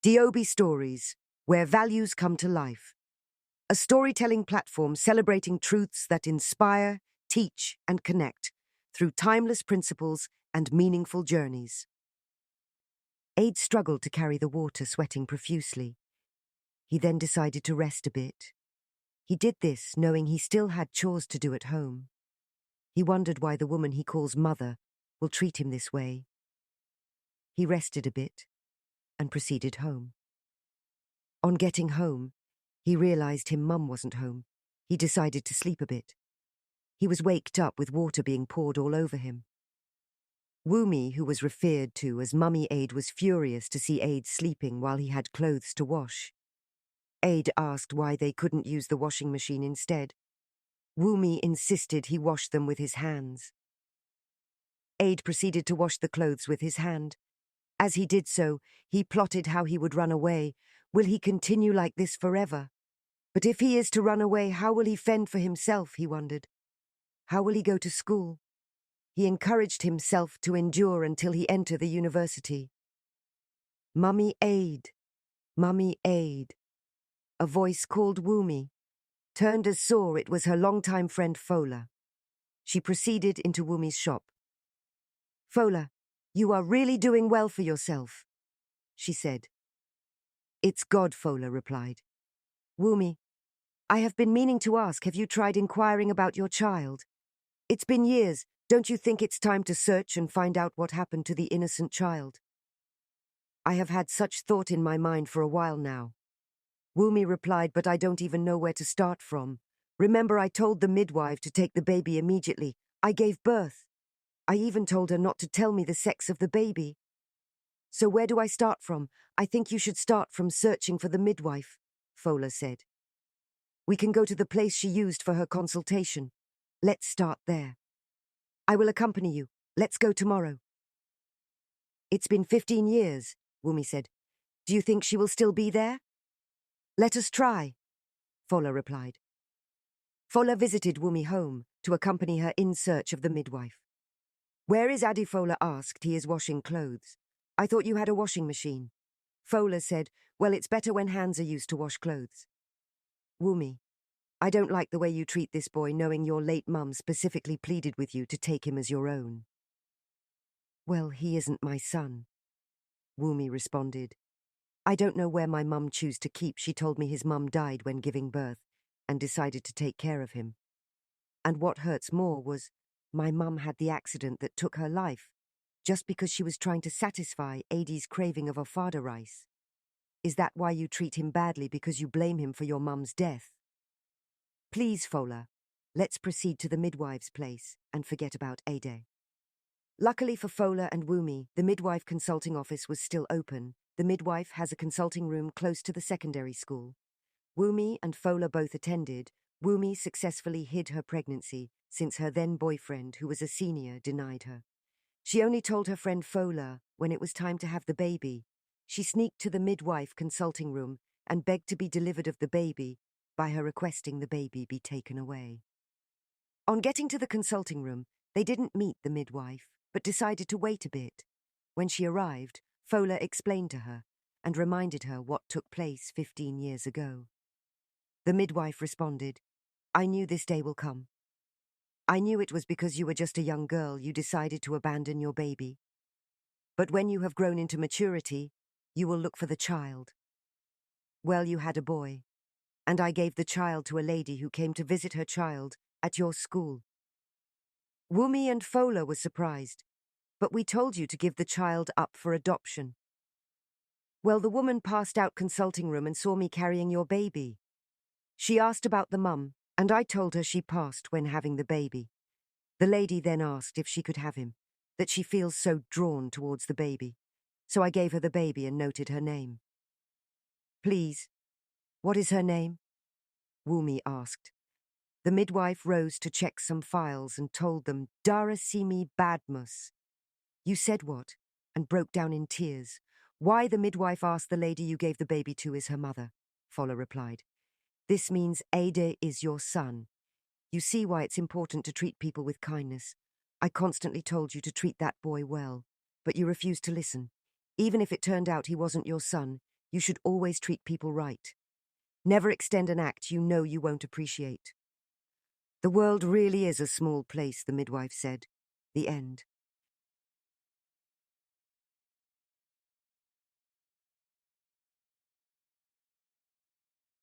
Diobi Stories, where values come to life. A storytelling platform celebrating truths that inspire, teach, and connect through timeless principles and meaningful journeys. Aid struggled to carry the water, sweating profusely. He then decided to rest a bit. He did this knowing he still had chores to do at home. He wondered why the woman he calls mother will treat him this way. He rested a bit and proceeded home. On getting home, he realized his mum wasn't home. He decided to sleep a bit. He was waked up with water being poured all over him. Wumi, who was referred to as Mummy Aid, was furious to see Aid sleeping while he had clothes to wash. Aid asked why they couldn't use the washing machine instead. Wumi insisted he wash them with his hands. Aid proceeded to wash the clothes with his hand. As he did so, he plotted how he would run away. Will he continue like this forever? But if he is to run away, how will he fend for himself, he wondered. How will he go to school? He encouraged himself to endure until he entered the university. Mummy Aid, Mummy Aid. A voice called Wumi. Turned saw it was her longtime friend Fola. She proceeded into Wumi's shop. Fola, you are really doing well for yourself, she said. It's God, Fola replied. Wumi, I have been meaning to ask, have you tried inquiring about your child? It's been years. Don't you think it's time to search and find out what happened to the innocent child? I have had such thought in my mind for a while now. Wumi replied, but I don't even know where to start from. Remember, I told the midwife to take the baby immediately. I gave birth. I even told her not to tell me the sex of the baby. So where do I start from? I think you should start from searching for the midwife, Fola said. We can go to the place she used for her consultation. Let's start there. I will accompany you. Let's go tomorrow. It's been 15 years, Wumi said. Do you think she will still be there? Let us try, Fola replied. Fola visited Wumi home to accompany her in search of the midwife. Where is Adi? Fola asked. He is washing clothes. I thought you had a washing machine. Fola said, well, it's better when hands are used to wash clothes. Wumi, I don't like the way you treat this boy, knowing your late mum specifically pleaded with you to take him as your own. Well, he isn't my son, Wumi responded. I don't know where my mum chose to keep. She told me his mum died when giving birth and decided to take care of him. And what hurts more was my mum had the accident that took her life just because she was trying to satisfy Adi's craving of fada rice. Is that why you treat him badly, because you blame him for your mum's death? Please, Fola, let's proceed to the midwife's place and forget about Ade. Luckily for Fola and Wumi, the midwife consulting office was still open. The midwife has a consulting room close to the secondary school. Wumi and Fola both attended. Wumi successfully hid her pregnancy since her then-boyfriend, who was a senior, denied her. She only told her friend Fola when it was time to have the baby. She sneaked to the midwife consulting room and begged to be delivered of the baby by her requesting the baby be taken away. On getting to the consulting room, they didn't meet the midwife, but decided to wait a bit. When she arrived, Fola explained to her and reminded her what took place 15 years ago. The midwife responded, I knew this day will come. I knew it was because you were just a young girl you decided to abandon your baby. But when you have grown into maturity, you will look for the child. Well, you had a boy, and I gave the child to a lady who came to visit her child at your school. Wumi and Fola were surprised, but we told you to give the child up for adoption. Well, the woman passed out consulting room and saw me carrying your baby. She asked about the mum, and I told her she passed when having the baby. The lady then asked if she could have him, that she feels so drawn towards the baby. So I gave her the baby and noted her name. Please, what is her name? Wumi asked. The midwife rose to check some files and told them, Darasimi Badmus. You said what? And broke down in tears. Why, the midwife asked, the lady you gave the baby to is her mother, Fola replied. This means Ade is your son. You see why it's important to treat people with kindness. I constantly told you to treat that boy well, but you refused to listen. Even if it turned out he wasn't your son, You should always treat people right. Never extend an act you know you won't appreciate. The world really is a small place, the midwife said. The end.